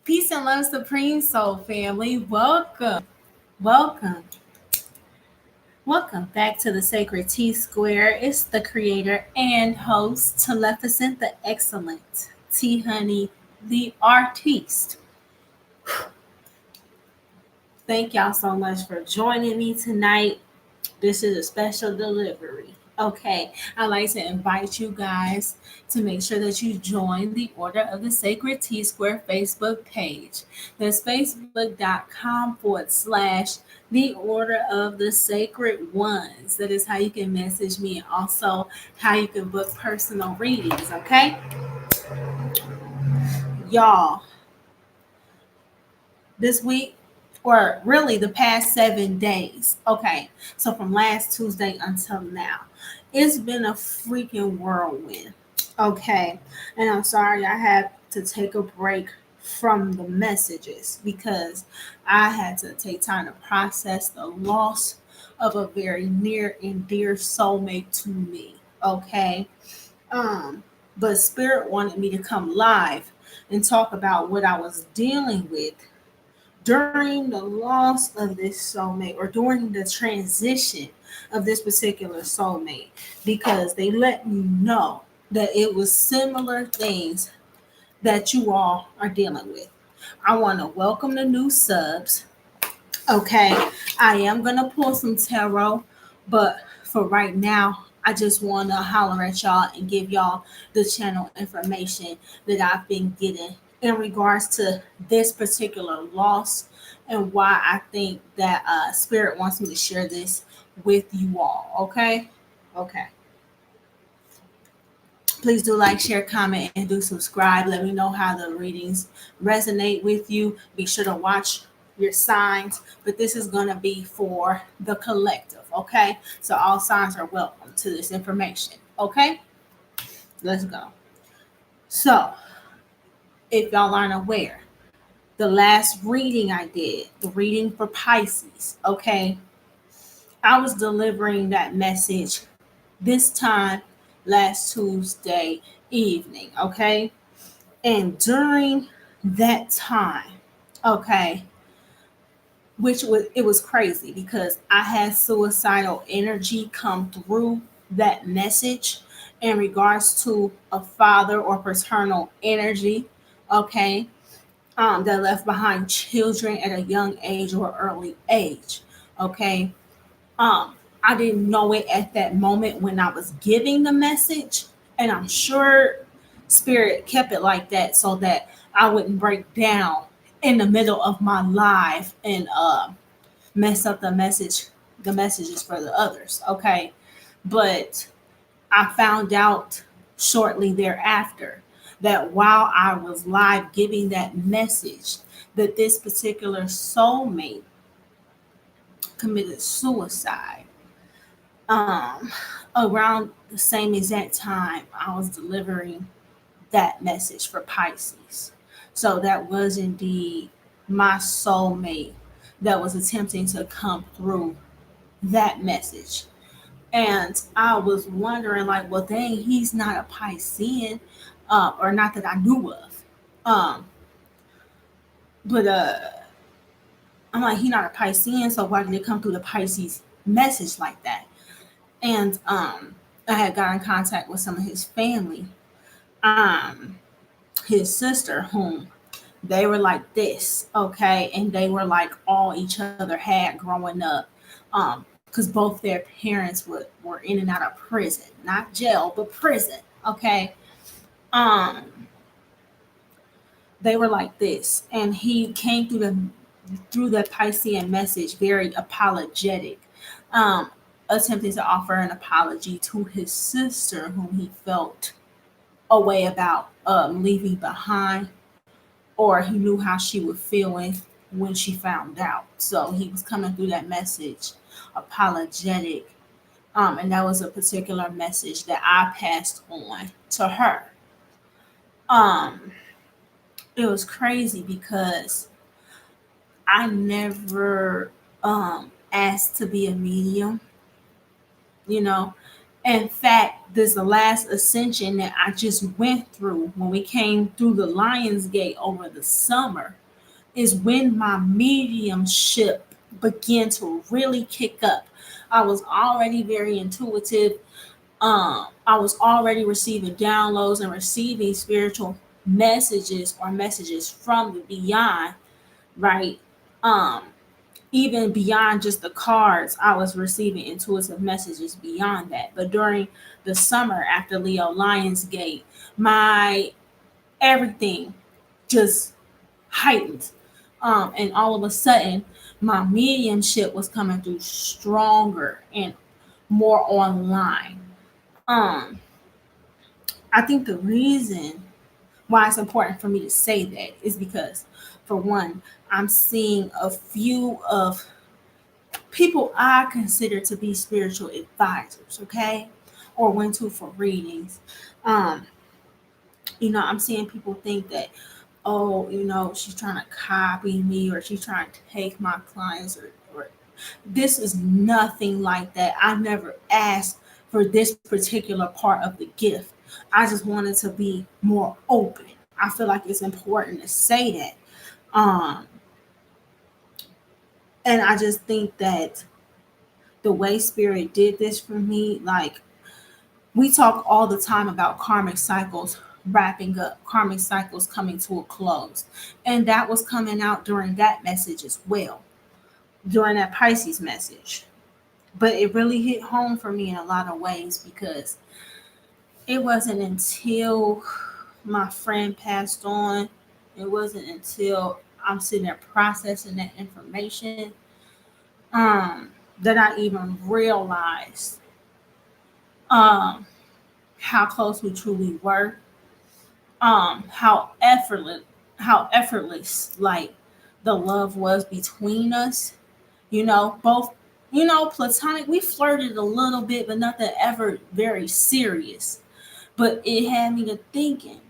Peace and love, Supreme Soul family. Welcome, welcome back to the Sacred T Square. It's the creator and host, Teleficent the Excellent, T Honey, the artiste. Thank y'all so much for joining me tonight. This is a special delivery. Okay, I'd like to invite you guys to make sure that you join the Order of the Sacred T Square Facebook page. That's facebook.com/, the Order of the Sacred Ones. That is how you can message me and also how you can book personal readings. Okay, y'all, this week, or really the past 7 days. Okay, so from last Tuesday until now, it's been a freaking whirlwind. Okay, and I'm sorry I had to take a break from the messages because I had to take time to process the loss of a very near and dear soulmate to me. Okay, but Spirit wanted me to come live and talk about what I was dealing with during the loss of this soulmate or during the transition of this particular soulmate because they let me know that it was similar things that you all are dealing with. I want to welcome the new subs. Okay, I am going to pull some tarot, but for right now, I just want to holler at y'all and give y'all the channel information that I've been getting in regards to this particular loss and why I think that Spirit wants me to share this with you all. Okay, okay. Please do like, share, comment, and do subscribe. Let me know how the readings resonate with you. Be sure to watch your signs, but this is going to be for the collective, okay? So all signs are welcome to this information, okay? Let's go. So, if y'all aren't aware, the last reading I did, the reading for Pisces, okay? I was delivering that message this time last Tuesday evening, okay? And during that time, okay, it was crazy because I had suicidal energy come through that message in regards to a father or paternal energy, okay, that left behind children at a young age or early age, okay. I didn't know it at that moment when I was giving the message, and I'm sure Spirit kept it like that so that I wouldn't break down in the middle of my live and mess up the messages for the others. Okay, but I found out shortly thereafter that while I was live giving that message, that this particular soulmate committed suicide. um, Around the same exact time I was delivering that message for Pisces. So that was indeed my soulmate that was attempting to come through that message. And I was wondering, like, well, dang, he's not a Piscean, or not that I knew of. Um, but I'm like, he's not a Piscean, so why did it come through the Pisces message like that? And I had got in contact with some of his family, um, his sister, whom they were like this, okay, and they were like all each other had growing up, because both their parents were in and out of prison, not jail, but prison, okay. Um, they were like this, and he came through the Piscean message very apologetic, um, attempting to offer an apology to his sister, whom he felt a way about leaving behind, or he knew how she was feeling when she found out. So he was coming through that message apologetic, and that was a particular message that I passed on to her. Um, it was crazy because I never asked to be a medium, you know. In fact, this the last ascension that I just went through when we came through the Lion's Gate over the summer is when my mediumship began to really kick up. I was already very intuitive. I was already receiving downloads and receiving spiritual messages or messages from the beyond, right? Um, Even beyond just the cards, I was receiving intuitive messages beyond that. But during the summer after Leo Lionsgate, my everything just heightened. And all of a sudden, my mediumship was coming through stronger and more online. Um, I think the reason why it's important for me to say that is because, for one, I'm seeing a few of people I consider to be spiritual advisors, okay, or went to for readings. Um, I'm seeing people think that, oh, she's trying to copy me or she's trying to take my clients or this is nothing like that. I never asked for this particular part of the gift. I just wanted to be more open. I feel like it's important to say that. Um, and I just think that the way spirit did this for me, like we talk all the time about karmic cycles wrapping up, karmic cycles coming to a close. And that was coming out during that message as well, during that Pisces message. But it really hit home for me in a lot of ways because it wasn't until my friend passed on, it wasn't until I'm sitting there processing that information that I even realized um, how close we truly were, how effortless like the love was between us. Both platonic. We flirted a little bit, but nothing ever very serious. But it had me to thinking,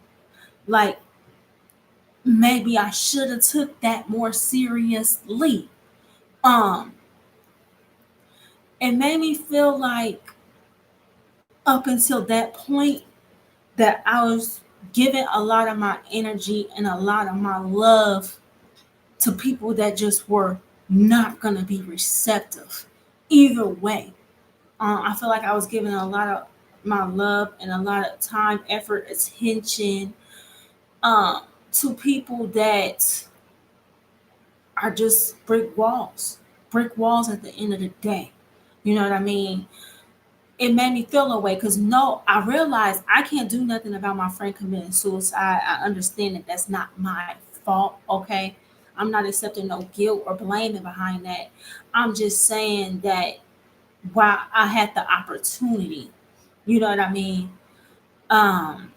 like maybe I should have took that more seriously. Um, it made me feel like up until that point that I was giving a lot of my energy and a lot of my love to people that just were not going to be receptive either way. I feel like I was giving a lot of my love and a lot of time, effort, attention um, to people that are just brick walls at the end of the day. You know what I mean? It made me feel away because no, I realized I can't do nothing about my friend committing suicide. I understand that that's not my fault. Okay, I'm not accepting no guilt or blaming behind that. I'm just saying that while I had the opportunity, you know what I mean? Um,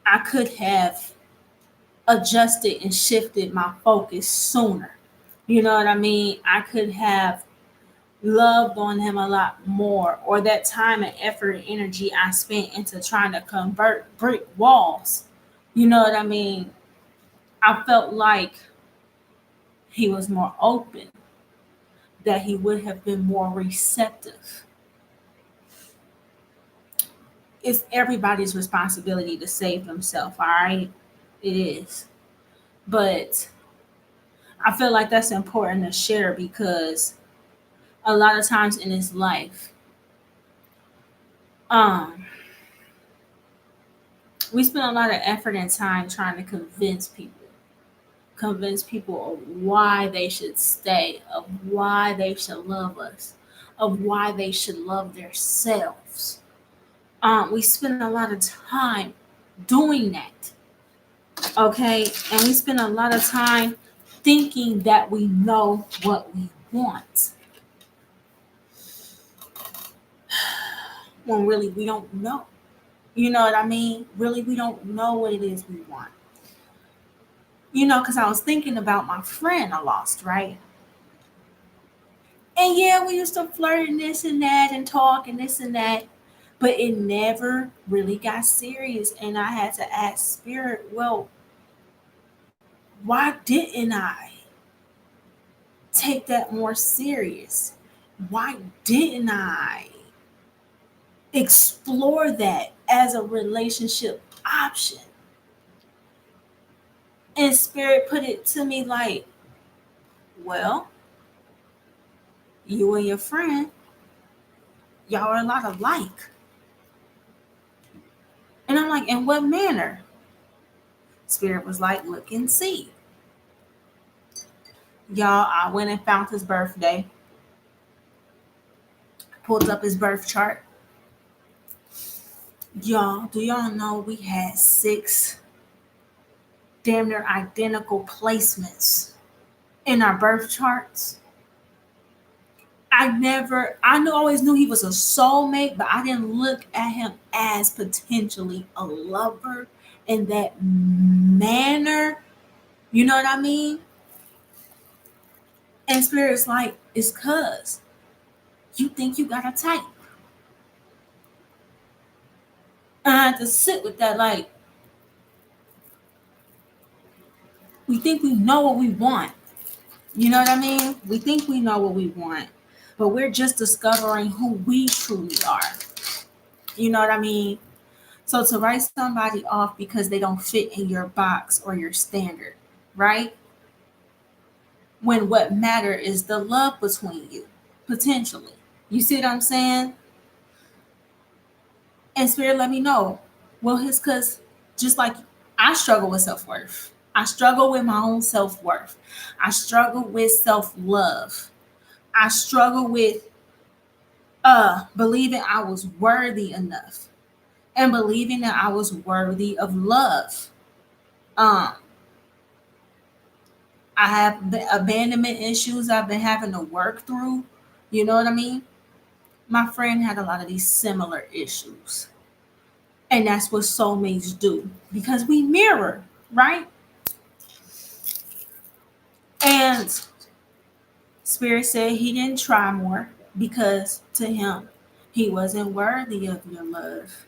I could have adjusted and shifted my focus sooner. You know what I mean? I could have loved on him a lot more, or that time and effort and energy I spent into trying to convert brick walls. You know what I mean? I felt like he was more open, that he would have been more receptive. It's everybody's responsibility to save themselves, all right? It is. But I feel like that's important to share because a lot of times in this life, um, we spend a lot of effort and time trying to convince people of why they should stay, of why they should love us, of why they should love themselves. We spend a lot of time doing that, okay? And we spend a lot of time thinking that we know what we want when really we don't know. You know what I mean? Really, we don't know what it is we want. Because I was thinking about my friend I lost, right? And yeah, we used to flirt and this and that and talk and this and that, but it never really got serious. And I had to ask Spirit, well, why didn't I take that more serious? Why didn't I? explore that as a relationship option. And Spirit put it to me like, well, you and your friend, y'all are a lot alike. And I'm like, in what manner? Spirit was like, look and see. Y'all, I went and found his birthday, pulled up his birth chart. Y'all, do y'all know we had 6 damn near identical placements in our birth charts? I always knew he was a soulmate, but I didn't look at him as potentially a lover in that manner. You know what I mean? And Spirit's like, it's cuz you think you got a type. And I had to sit with that, like, we think we know what we want. You know what I mean? We think we know what we want, but we're just discovering who we truly are. You know what I mean? So to write somebody off because they don't fit in your box or your standard, right? When what matter is the love between you, potentially. You see what I'm saying? And Spirit let me know. Well, his cause just like I struggle with self-worth. I struggle with my own self-worth. I struggle with self-love. I struggle with believing I was worthy enough and believing that I was worthy of love. Um I have abandonment issues I've been having to work through. You know what I mean? My friend had a lot of these similar issues. And that's what soulmates do because we mirror, right? And Spirit said he didn't try more because to him, he wasn't worthy of your love.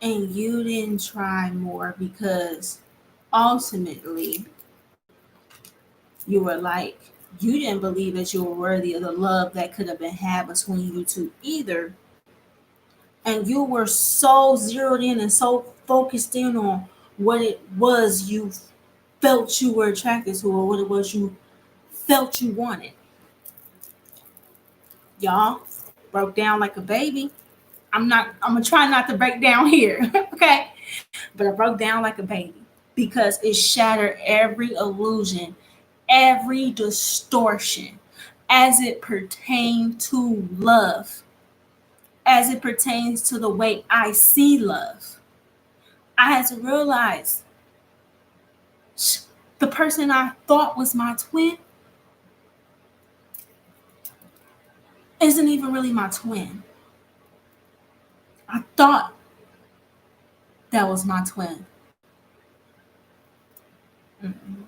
And you didn't try more because ultimately you were like, you didn't believe that you were worthy of the love that could have been had between you two either. And you were so zeroed in and so focused in on what it was you felt you were attracted to or what it was you felt you wanted. Y'all broke down like a baby. I'm gonna try not to break down here, okay? But I broke down like a baby because it shattered every illusion, every distortion as it pertained to love, as it pertains to the way I see love. I had to realize the person I thought was my twin isn't even really my twin. I thought that was my twin. Mm-mm.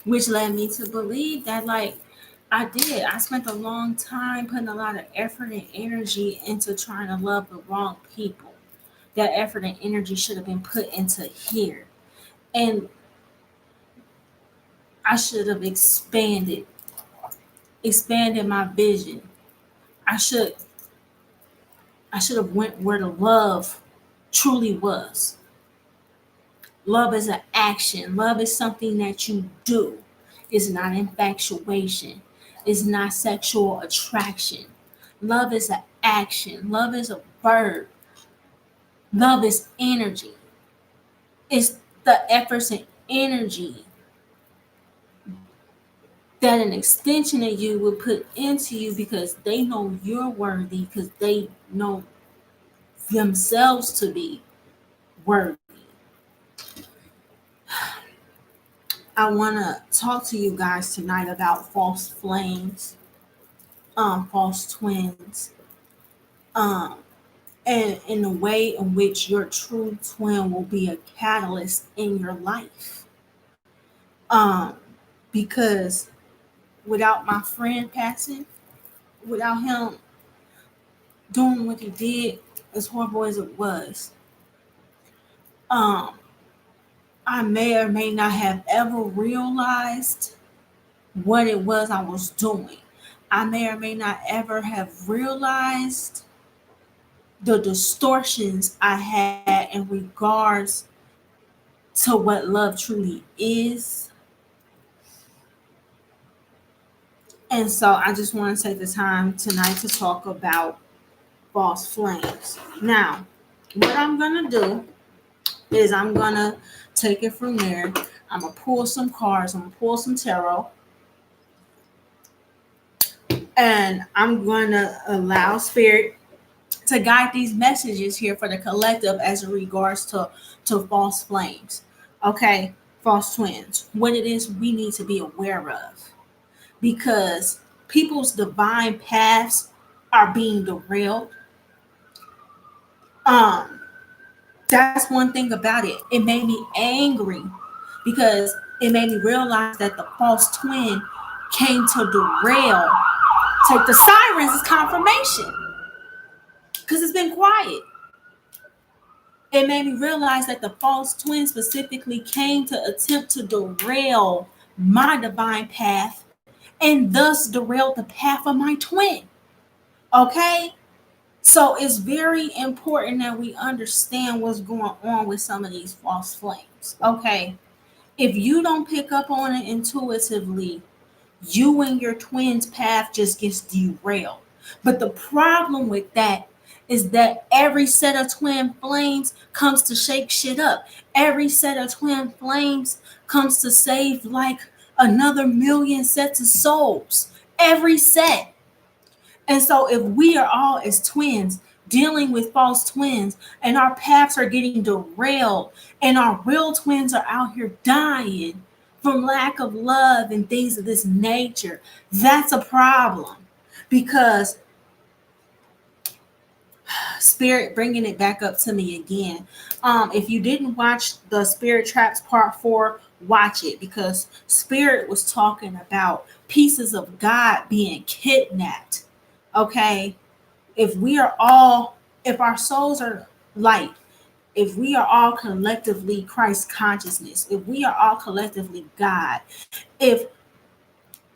Which led me to believe that, like, I spent a long time putting a lot of effort and energy into trying to love the wrong people. That effort and energy should have been put into here. And I should have expanded my vision. I should I should have went where the love truly was. Love is an action. Love is something that you do. It's not infatuation. It's not sexual attraction. Love is an action. Love is a verb. Love is energy. It's the efforts and energy that an extension of you would put into you because they know you're worthy, because they know themselves to be worthy. I want to talk to you guys tonight about false flames, false twins, um, and in the way in which your true twin will be a catalyst in your life. Um, because without my friend passing, without him doing what he did, as horrible as it was, um, I may or may not have ever realized what it was I was doing. I may or may not ever have realized the distortions I had in regards to what love truly is. And so I just want to take the time tonight to talk about false flames. Now, what I'm going to do is I'm going to take it from there. I'm going to pull some cards, I'm going to pull some tarot, and I'm going to allow spirit to guide these messages here for the collective as it regards to false flames. Okay, false twins. What it is we need to be aware of, because people's divine paths are being derailed. Um, that's one thing about it. It made me angry because it made me realize that the false twin came to derail. Take the sirens as confirmation because it's been quiet. It made me realize that the false twin specifically came to attempt to derail my divine path and thus derailed the path of my twin. Okay? So it's very important that we understand what's going on with some of these false flames. Okay? If you don't pick up on it intuitively, you and your twin's path just gets derailed. But the problem with that is that every set of twin flames comes to shake shit up. Every set of twin flames comes to save like another million sets of souls. Every set. And so if we are all as twins dealing with false twins and our paths are getting derailed and our real twins are out here dying from lack of love and things of this nature, that's a problem. Because spirit bringing it back up to me again. If you didn't watch the Spirit Traps Part 4, watch it, because spirit was talking about pieces of God being kidnapped. Okay, if our souls are light, if we are all collectively Christ consciousness, if we are all collectively God, if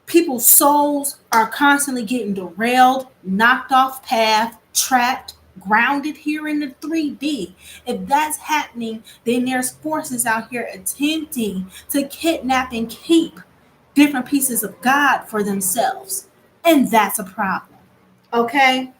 people's souls are constantly getting derailed, knocked off path, trapped, grounded here in the 3D, if that's happening, then there's forces out here attempting to kidnap and keep different pieces of God for themselves. And that's a problem. Okay?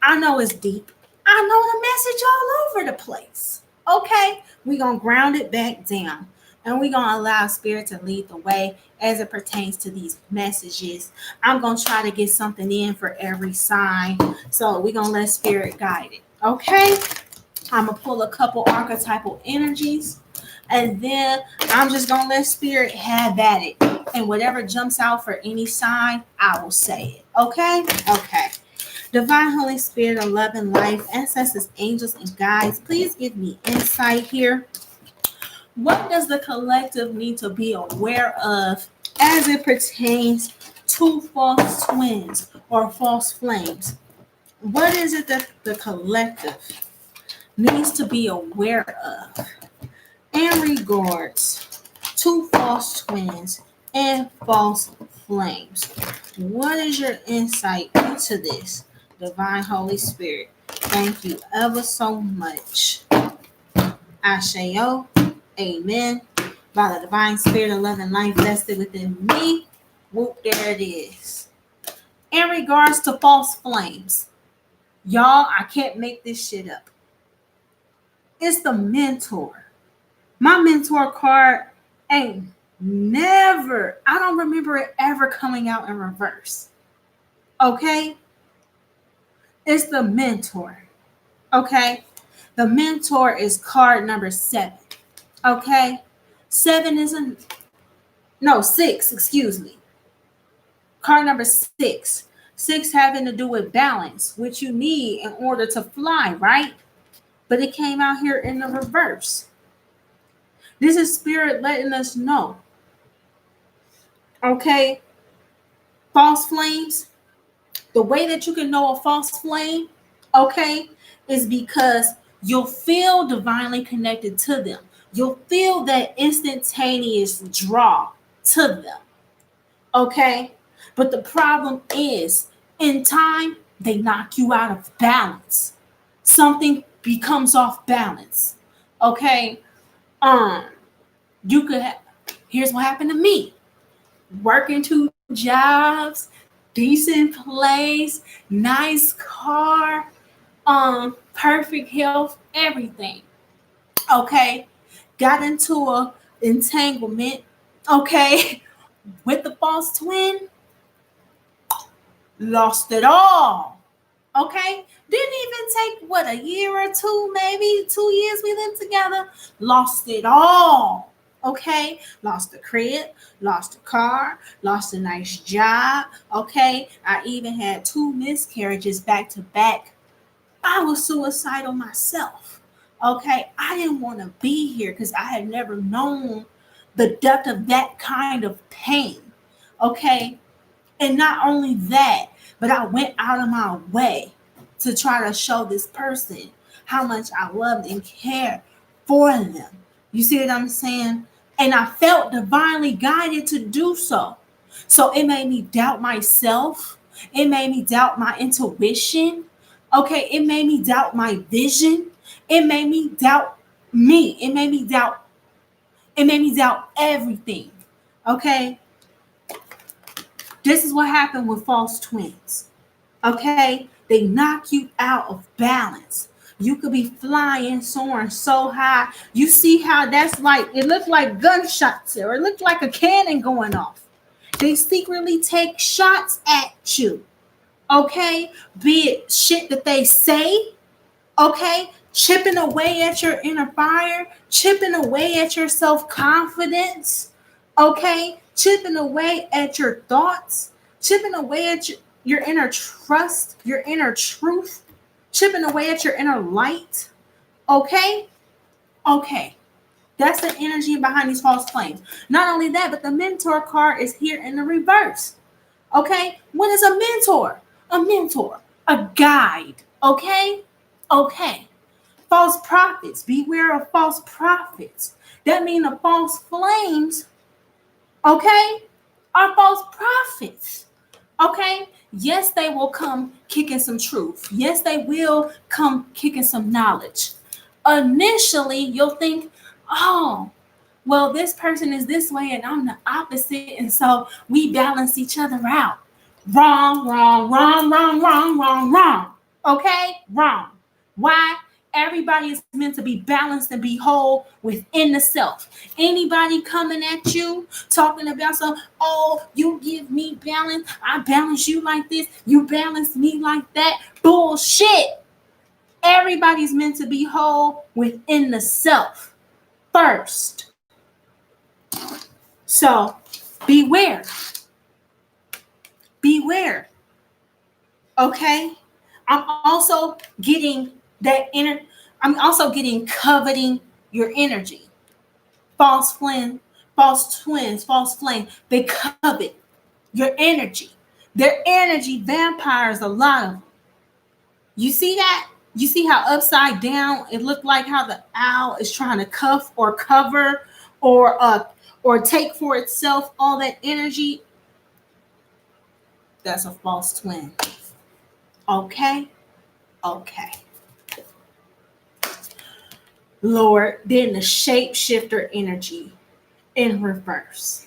I know it's deep. I know the message all over the place. Okay? We're going to ground it back down. And we're going to allow spirit to lead the way as it pertains to these messages. I'm going to try to get something in for every sign. So we're going to let spirit guide it. Okay? I'm going to pull a couple archetypal energies. And then I'm just going to let spirit have at it. And whatever jumps out for any sign, I will say it. Okay? Okay. Divine Holy Spirit of love and life, ancestors, angels, and guides, please give me insight here. What does the collective need to be aware of as it pertains to false twins or false flames? What is it that the collective needs to be aware of in regards to false twins and false flames? What is your insight into this, Divine Holy Spirit? Thank you ever so much. Ashayo. Amen. By the divine spirit of love and life vested within me. Whoop, there it is. In regards to false flames, y'all, I can't make this shit up. It's the mentor. My mentor card ain't never, I don't remember it ever coming out in reverse. Okay? It's the mentor. Okay? The mentor is card number 7. Okay? 6, excuse me. Card number 6. 6 having to do with balance, which you need in order to fly, right? But it came out here in the reverse. This is spirit letting us know. Okay? False flames. The way that you can know a false flame, okay, is because you'll feel divinely connected to them. You'll feel that instantaneous draw to them. Okay? But the problem is, in time, they knock you out of balance. Something becomes off balance. Okay? Um, you could here's what happened to me. Working 2 jobs, decent place, nice car, perfect health, everything. Okay? Got into a entanglement, okay, with the false twin, lost it all. Okay? Didn't even take what, a year or two, maybe 2 years we lived together. Lost it all. Okay? Lost the crib, lost the car, lost a nice job. Okay? I even had 2 miscarriages back to back. I was suicidal myself. Okay? I didn't want to be here because I had never known the depth of that kind of pain. Okay? And not only that, but I went out of my way to try to show this person how much I loved and cared for them. You see what I'm saying? And I felt divinely guided to do so. So it made me doubt myself. It made me doubt my intuition. Okay, it made me doubt my vision. It made me doubt me. It made me doubt everything. Okay? This is what happened with false twins. Okay? They knock you out of balance. You could be flying, soaring so high. You see how that's like, it looked like gunshots or it looked like a cannon going off. They secretly take shots at you. Okay? Be it shit that they say. Okay? Chipping away at your inner fire, chipping away at your self-confidence. Okay? Chipping away at your thoughts, chipping away at your inner trust, your inner truth, chipping away at your inner light. Okay? Okay. That's the energy behind these false claims. Not only that, but the mentor card is here in the reverse. Okay? What is a mentor? A mentor, a guide. Okay? Okay. False prophets. Beware of false prophets. That means the false flames, okay, are false prophets. Okay? Yes, they will come kicking some truth. Yes, they will come kicking some knowledge. Initially, you'll think, oh, well, this person is this way and I'm the opposite. And so we balance each other out. Wrong, wrong, wrong, wrong, wrong, wrong, wrong. Okay? Wrong. Why? Everybody is meant to be balanced and be whole within the self. Anybody coming at you talking about some, oh, you give me balance, I balance you like this, you balance me like that. Bullshit. Everybody's meant to be whole within the self first. So beware. Beware. Okay? I'm also getting I'm also getting coveting your energy. False flame, false twins, false flame. They covet your energy. Their energy vampires, a lot of them. You see that? You see how upside down it looked like how the owl is trying to cuff or cover or take for itself all that energy? That's a false twin. Okay? Okay. Lord, then the shapeshifter energy in reverse.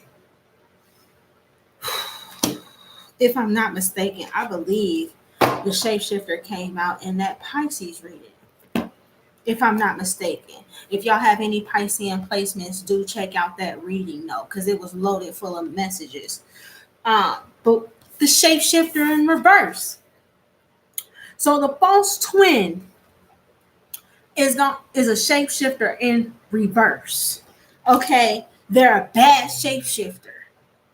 If I'm not mistaken, I believe the shapeshifter came out in that Pisces reading. If I'm not mistaken. If y'all have any Piscean placements, do check out that reading though, because it was loaded full of messages. But the shapeshifter in reverse. So the false twin is a shapeshifter in reverse. Okay, they're a bad shapeshifter.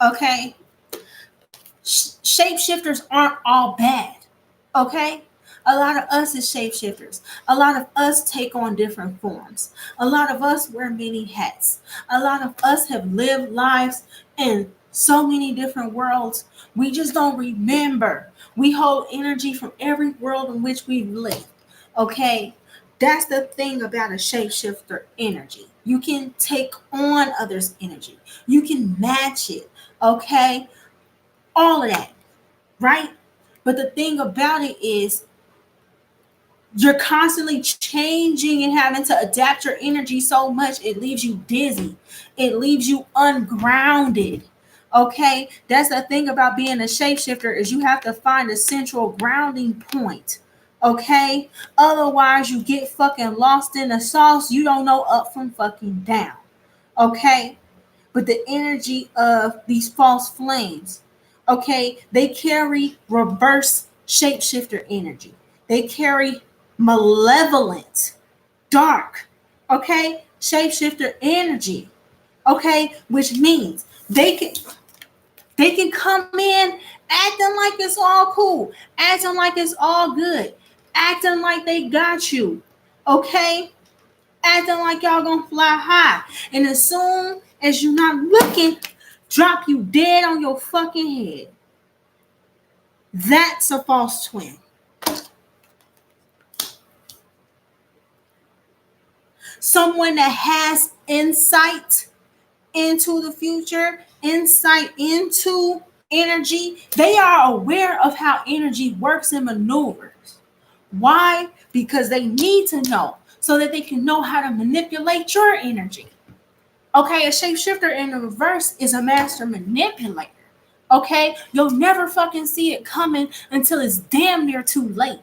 Okay, shapeshifters aren't all bad. Okay, a lot of us is shapeshifters. A lot of us take on different forms. A lot of us wear many hats. A lot of us have lived lives in so many different worlds. We just don't remember. We hold energy from every world in which we've lived. Okay, that's the thing about a shapeshifter energy. You can take on others' energy. You can match it. Okay, all of that, right? But the thing about it is you're constantly changing and having to adapt your energy so much it leaves you dizzy. It leaves you ungrounded. Okay? That's the thing about being a shapeshifter is you have to find a central grounding point. Okay? Otherwise you get fucking lost in the sauce. You don't know up from fucking down. Okay? But the energy of these false flames, okay, they carry reverse shapeshifter energy. They carry malevolent, dark, okay, shapeshifter energy, okay, which means they can come in acting like it's all cool, acting like it's all good, acting like they got you, okay, acting like y'all gonna fly high, and as soon as you're not looking, drop you dead on your fucking head. That's a false twin. Someone that has insight into the future, insight into energy. They are aware of how energy works and maneuvers. Why? Because they need to know so that they can know how to manipulate your energy. Okay, a shapeshifter in the reverse is a master manipulator. Okay, you'll never fucking see it coming until it's damn near too late.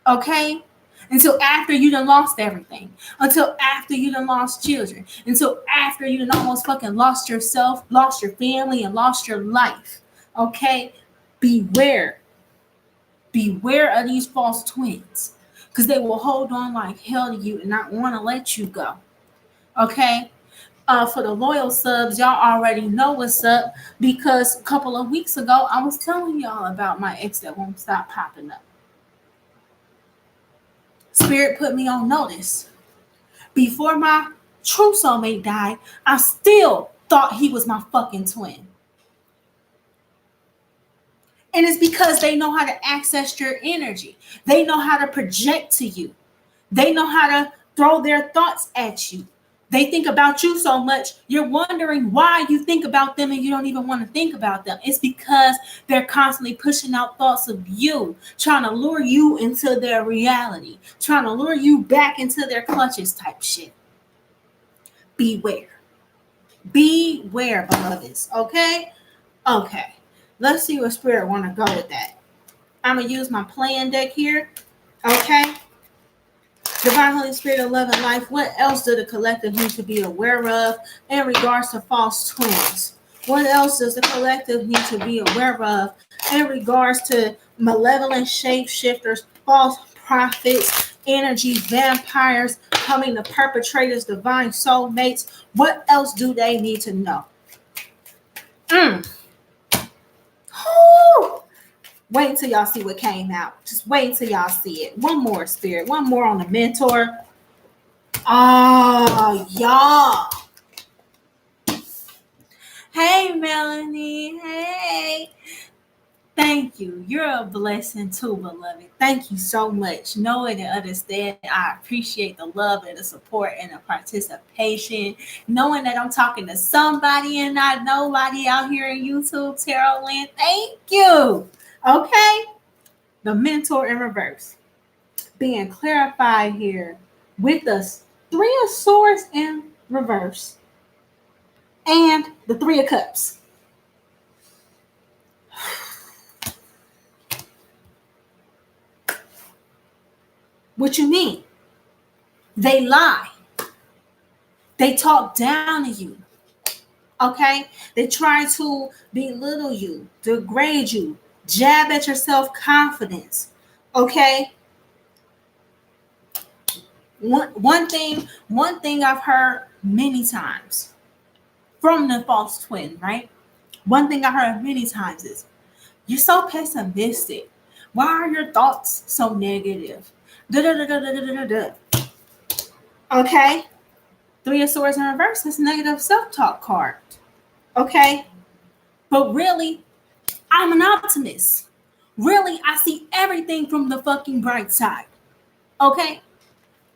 Okay, until after you done lost everything, until after you done lost children, until after you done almost fucking lost yourself, lost your family, and lost your life. Okay, beware of these false twins, because they will hold on like hell to you and not want to let you go. Okay, for the loyal subs, y'all already know what's up, because a couple of weeks ago I was telling y'all about my ex that won't stop popping up. Spirit put me on notice. Before my true soulmate died, I still thought he was my fucking twin. And it's because they know how to access your energy. They know how to project to you. They know how to throw their thoughts at you. They think about you so much, you're wondering why you think about them and you don't even want to think about them. It's because they're constantly pushing out thoughts of you, trying to lure you into their reality, trying to lure you back into their clutches type shit. Beware. Beware, beloveds. Okay? Okay. Let's see where Spirit want to go with that. I'm going to use my playing deck here. Okay? Divine Holy Spirit of love and life, what else do the collective need to be aware of in regards to false twins? What else does the collective need to be aware of in regards to malevolent shapeshifters, false prophets, energy vampires, coming to perpetrators, divine soulmates? What else do they need to know? Wait until y'all see what came out. Just wait until y'all see it. One more, Spirit. One more on the mentor. Oh, y'all. Hey, Melanie. Hey. Thank you. You're a blessing too, beloved. Thank you so much. Knowing and understand, I appreciate the love and the support and the participation. Knowing that I'm talking to somebody and not nobody out here in YouTube, Tarot Land. Thank you. Okay. The mentor in reverse. Being clarified here with the Three of Swords in reverse and the Three of Cups. What you mean? They lie. They talk down to you. Okay? They try to belittle you, degrade you, jab at your self-confidence. Okay? One thing I've heard many times from the false twin, right? One thing I heard many times is, you're so pessimistic. Why are your thoughts so negative? Okay? Three of Swords in reverse is negative self-talk card. Okay? But really, I'm an optimist. Really, I see everything from the fucking bright side. Okay?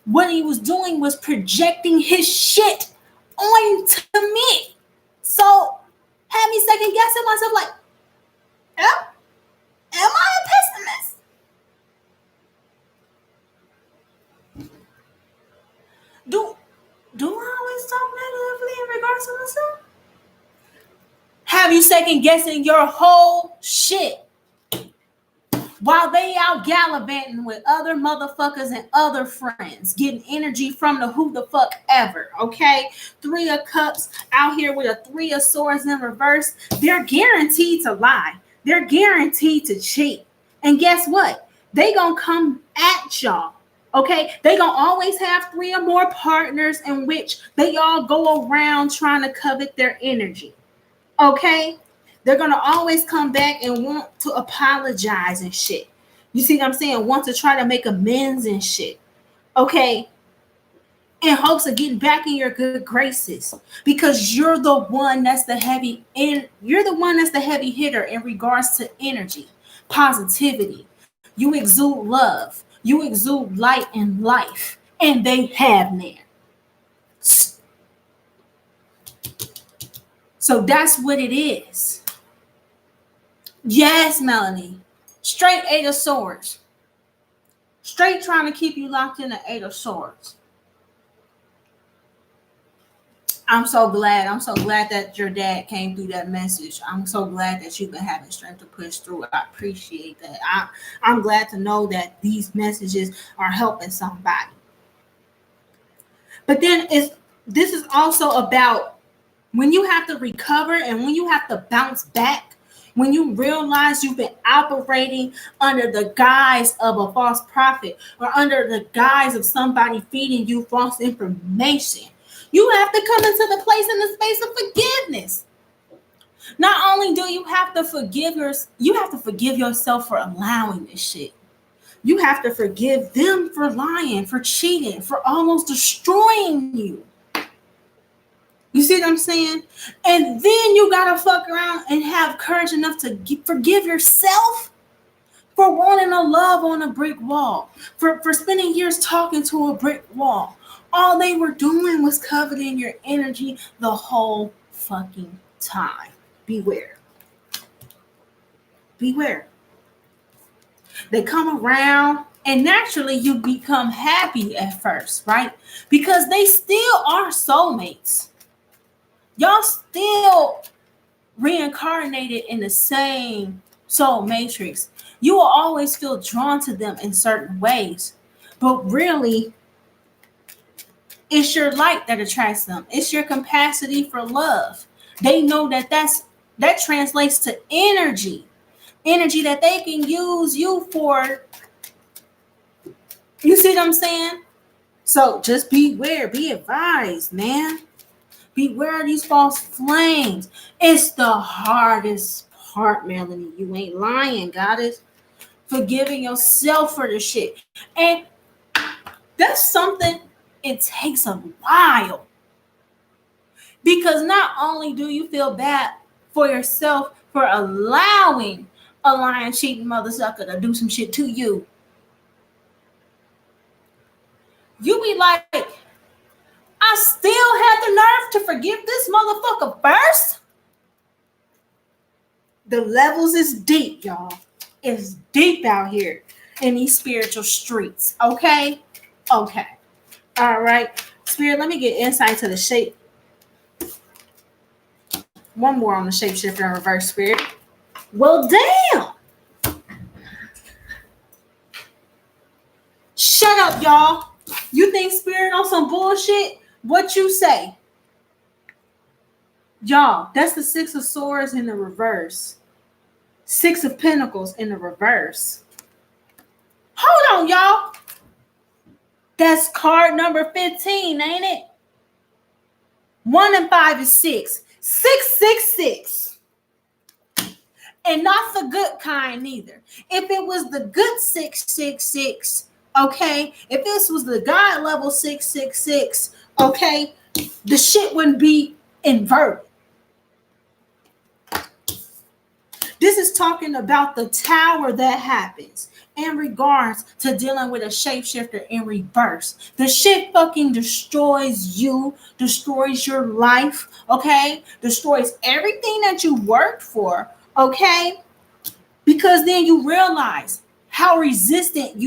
What he was doing was projecting his shit onto me. So, had me second guessing myself like, Am I a pessimist? Do do I always talk negatively in regards to myself? Have you second guessing your whole shit while they out gallivanting with other motherfuckers and other friends, getting energy from the who the fuck ever, okay? Three of Cups out here with a Three of Swords in reverse. They're guaranteed to lie. They're guaranteed to cheat. And guess what? They gonna come at y'all. Okay, they gonna always have three or more partners in which they all go around trying to covet their energy. Okay, they're gonna always come back and want to apologize and shit. You see what I'm saying? Want to try to make amends and shit. Okay, in hopes of getting back in your good graces because you're the one that's the heavy in you're the one that's the heavy hitter in regards to energy, positivity. You exude love, you exude light and life, and they have none. So that's what it is. Yes, Melanie. Straight Eight of Swords. Straight trying to keep you locked in the Eight of Swords. I'm so glad. I'm so glad that your dad came through that message. I'm so glad that you've been having strength to push through. I appreciate that. I'm glad to know that these messages are helping somebody. But then this is also about when you have to recover and when you have to bounce back, when you realize you've been operating under the guise of a false prophet or under the guise of somebody feeding you false information, you have to come into the place in the space of forgiveness. Not only do you have to you have to forgive yourself for allowing this shit. You have to forgive them for lying, for cheating, for almost destroying you. You see what I'm saying? And then you gotta fuck around and have courage enough to forgive yourself for wanting to love on a brick wall, for spending years talking to a brick wall. All they were doing was coveting your energy the whole fucking time. Beware. Beware. They come around and naturally you become happy at first, right? Because they still are soulmates. Y'all still reincarnated in the same soul matrix. You will always feel drawn to them in certain ways, but really, it's your light that attracts them. It's your capacity for love. They know that translates to energy that they can use you for. You see what I'm saying? So just beware, be advised, man. Beware of these false flames. It's the hardest part, Melanie. You ain't lying, goddess. Forgiving yourself for the shit. And that's something it takes a while. Because not only do you feel bad for yourself for allowing a lying, cheating mother sucker to do some shit to you, you be like, I still had the nerve to forgive this motherfucker first. The levels is deep, y'all. It's deep out here in these spiritual streets. Okay? Okay. All right. Spirit, let me get insight to the shape. One more on the shapeshifter and reverse, Spirit. Well, damn. Shut up, y'all. You think Spirit on some bullshit? What you say? Y'all, that's the Six of Swords in the reverse. Six of Pentacles in the reverse. Hold on, y'all. That's card number 15, ain't it? 1 and 5 is 6. 666. And not the good kind neither. If it was the good 666, okay, if this was the God level 666, okay, the shit wouldn't be inverted. This is talking about the tower that happens in regards to dealing with a shapeshifter in reverse. The shit fucking destroys you, destroys your life, okay? Destroys everything that you worked for, okay? because then you realize how resistant you